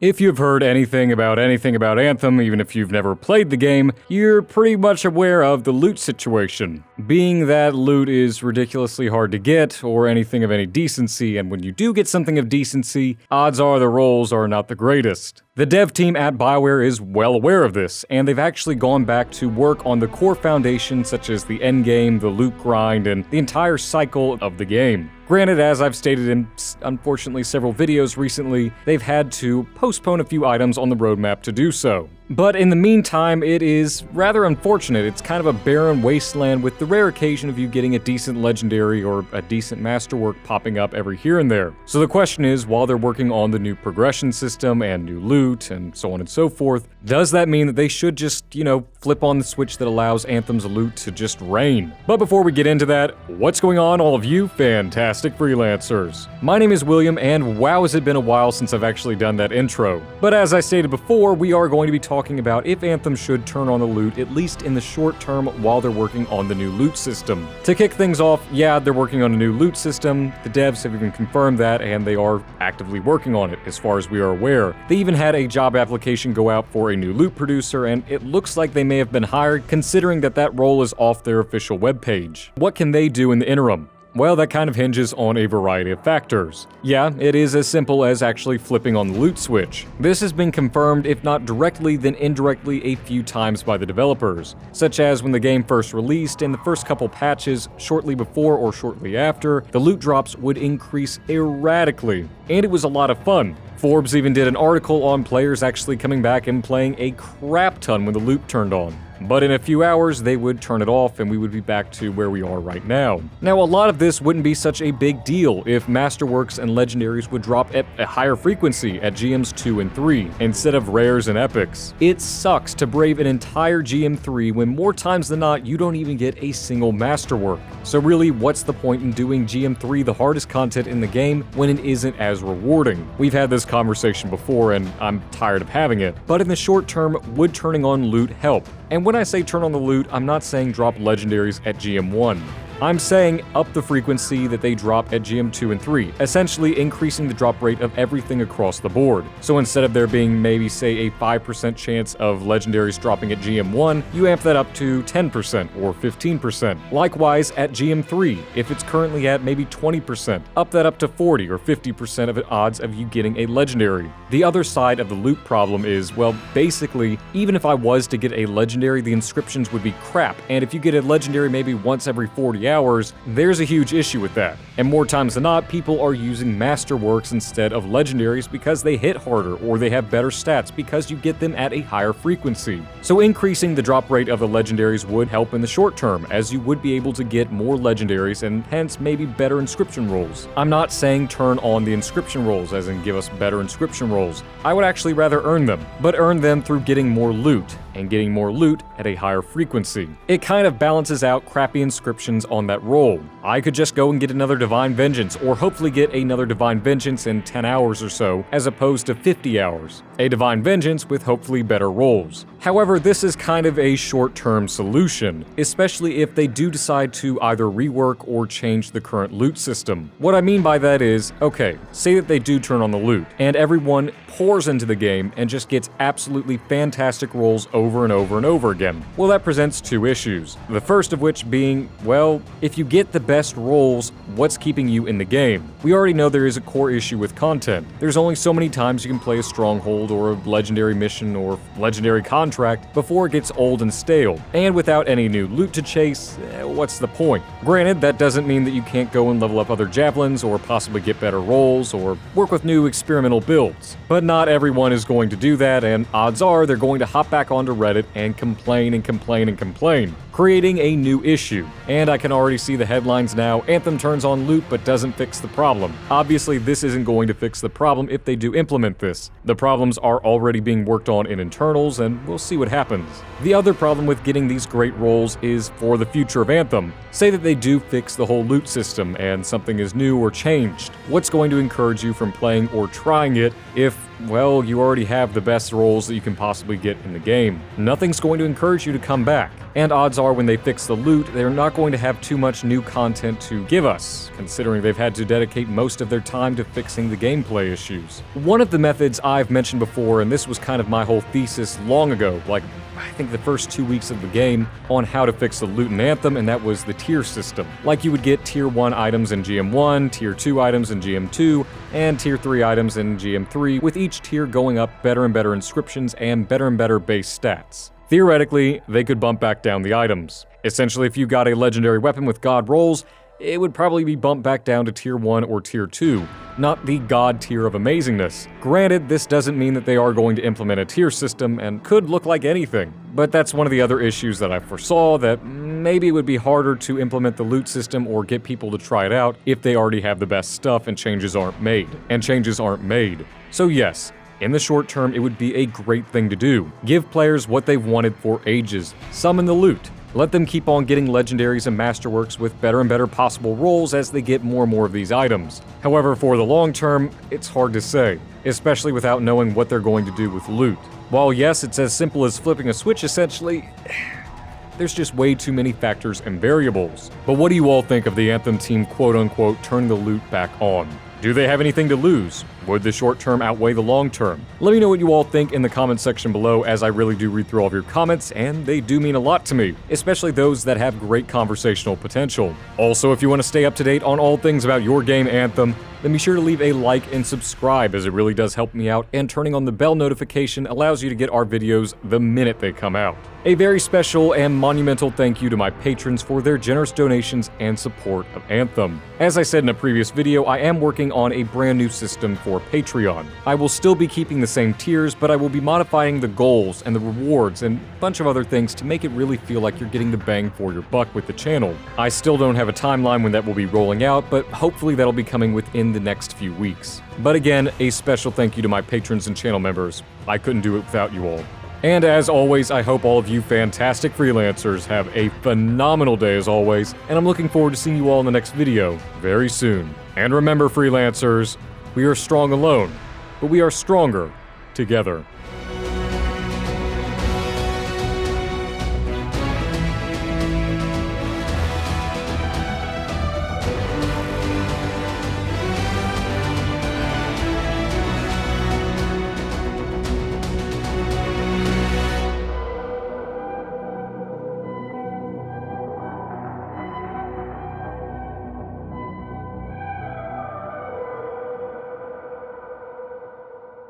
If you've heard anything about Anthem, even if you've never played the game, you're pretty much aware of the loot situation. Being that loot is ridiculously hard to get, or anything of any decency, and when you do get something of decency, odds are the rolls are not the greatest. The dev team at BioWare is well aware of this, and they've actually gone back to work on the core foundation such as the endgame, the loot grind, and the entire cycle of the game. Granted, as I've stated in, unfortunately, several videos recently, they've had to postpone a few items on the roadmap to do so. But in the meantime, it is rather unfortunate. It's kind of a barren wasteland with the rare occasion of you getting a decent legendary or a decent masterwork popping up every here and there. So the question is, while they're working on the new progression system and new loot and so on and so forth, does that mean that they should just, flip on the switch that allows Anthem's loot to just rain? But before we get into that, what's going on, all of you fantastic freelancers? My name is William, and wow, has it been a while since I've actually done that intro. But as I stated before, we are going to be talking about if Anthem should turn on the loot, at least in the short term while they're working on the new loot system. To kick things off, yeah, they're working on a new loot system. The devs have even confirmed that, and they are actively working on it, as far as we are aware. They even had a job application go out for a new loot producer, and it looks like they may have been hired, considering that role is off their official webpage. What can they do in the interim? Well, that kind of hinges on a variety of factors. Yeah, it is as simple as actually flipping on the loot switch. This has been confirmed, if not directly, then indirectly a few times by the developers, such as when the game first released, in the first couple patches, shortly before or shortly after, the loot drops would increase erratically, and it was a lot of fun. Forbes even did an article on players actually coming back and playing a crap ton when the loot turned on. But in a few hours, they would turn it off and we would be back to where we are right now. Now, a lot of this wouldn't be such a big deal if Masterworks and Legendaries would drop at a higher frequency at GMs 2 and 3, instead of Rares and Epics. It sucks to brave an entire GM3 when more times than not, you don't even get a single Masterwork. So really, what's the point in doing GM3 the hardest content in the game when it isn't as rewarding? We've had this conversation before and I'm tired of having it. But in the short term, would turning on loot help? And when I say turn on the loot, I'm not saying drop legendaries at GM1. I'm saying up the frequency that they drop at GM2 and 3, essentially increasing the drop rate of everything across the board. So instead of there being maybe, say, a 5% chance of legendaries dropping at GM1, you amp that up to 10% or 15%. Likewise, at GM3, if it's currently at maybe 20%, up that up to 40 or 50% of the odds of you getting a legendary. The other side of the loot problem is, well, basically, even if I was to get a legendary, the inscriptions would be crap, and if you get a legendary maybe once every 40 hours, there's a huge issue with that. And more times than not, people are using Masterworks instead of Legendaries because they hit harder or they have better stats because you get them at a higher frequency. So increasing the drop rate of the Legendaries would help in the short term, as you would be able to get more Legendaries and hence maybe better inscription rolls. I'm not saying turn on the inscription rolls, as in give us better inscription rolls. I would actually rather earn them, but earn them through getting more loot, and getting more loot at a higher frequency. It kind of balances out crappy inscriptions on that roll. I could just go and get another Divine Vengeance, or hopefully get another Divine Vengeance in 10 hours or so, as opposed to 50 hours. A Divine Vengeance with hopefully better rolls. However, this is kind of a short-term solution, especially if they do decide to either rework or change the current loot system. What I mean by that is, okay, say that they do turn on the loot, and everyone pours into the game and just gets absolutely fantastic rolls over and over and over again. Well, that presents two issues. The first of which being, well, if you get the best rolls, what's keeping you in the game? We already know there is a core issue with content. There's only so many times you can play a stronghold or a legendary mission or legendary contract before it gets old and stale. And without any new loot to chase, what's the point? Granted, that doesn't mean that you can't go and level up other javelins or possibly get better rolls or work with new experimental builds. But not everyone is going to do that, and odds are they're going to hop back onto Reddit and complain and complain and complain, creating a new issue. And I can already see the headlines now, Anthem turns on loot but doesn't fix the problem. Obviously, this isn't going to fix the problem if they do implement this. The problems are already being worked on in internals, and we'll see what happens. The other problem with getting these great rolls is for the future of Anthem. Anthem. Say that they do fix the whole loot system and something is new or changed. What's going to encourage you from playing or trying it if, well, you already have the best rolls that you can possibly get in the game? Nothing's going to encourage you to come back. And odds are when they fix the loot, they're not going to have too much new content to give us, considering they've had to dedicate most of their time to fixing the gameplay issues. One of the methods I've mentioned before, and this was kind of my whole thesis long ago, like I think the first 2 weeks of the game, on how to fix the loot in Anthem, and that was the tier system. Like you would get tier 1 items in GM1, tier 2 items in GM2, and tier 3 items in GM3, with each tier going up better and better inscriptions and better base stats. Theoretically, they could bump back down the items. Essentially, if you got a legendary weapon with god rolls, it would probably be bumped back down to tier 1 or tier 2, not the god tier of amazingness. Granted, this doesn't mean that they are going to implement a tier system and could look like anything, but that's one of the other issues that I foresaw, that maybe it would be harder to implement the loot system or get people to try it out if they already have the best stuff and changes aren't made. So yes, in the short term, it would be a great thing to do. Give players what they've wanted for ages. Summon the loot. Let them keep on getting legendaries and masterworks with better and better possible rolls as they get more and more of these items. However, for the long term, it's hard to say, especially without knowing what they're going to do with loot. While yes, it's as simple as flipping a switch essentially, there's just way too many factors and variables. But what do you all think of the Anthem team quote-unquote turning the loot back on? Do they have anything to lose? Would the short term outweigh the long term? Let me know what you all think in the comment section below, as I really do read through all of your comments, and they do mean a lot to me, especially those that have great conversational potential. Also, if you want to stay up to date on all things about your game Anthem, then be sure to leave a like and subscribe, as it really does help me out, and turning on the bell notification allows you to get our videos the minute they come out. A very special and monumental thank you to my patrons for their generous donations and support of Anthem. As I said in a previous video, I am working on a brand new system for Patreon. I will still be keeping the same tiers, but I will be modifying the goals and the rewards and a bunch of other things to make it really feel like you're getting the bang for your buck with the channel. I still don't have a timeline when that will be rolling out, but hopefully that'll be coming within the next few weeks. But again, a special thank you to my patrons and channel members. I couldn't do it without you all. And as always, I hope all of you fantastic freelancers have a phenomenal day as always, and I'm looking forward to seeing you all in the next video very soon. And remember, freelancers, we are strong alone, but we are stronger together.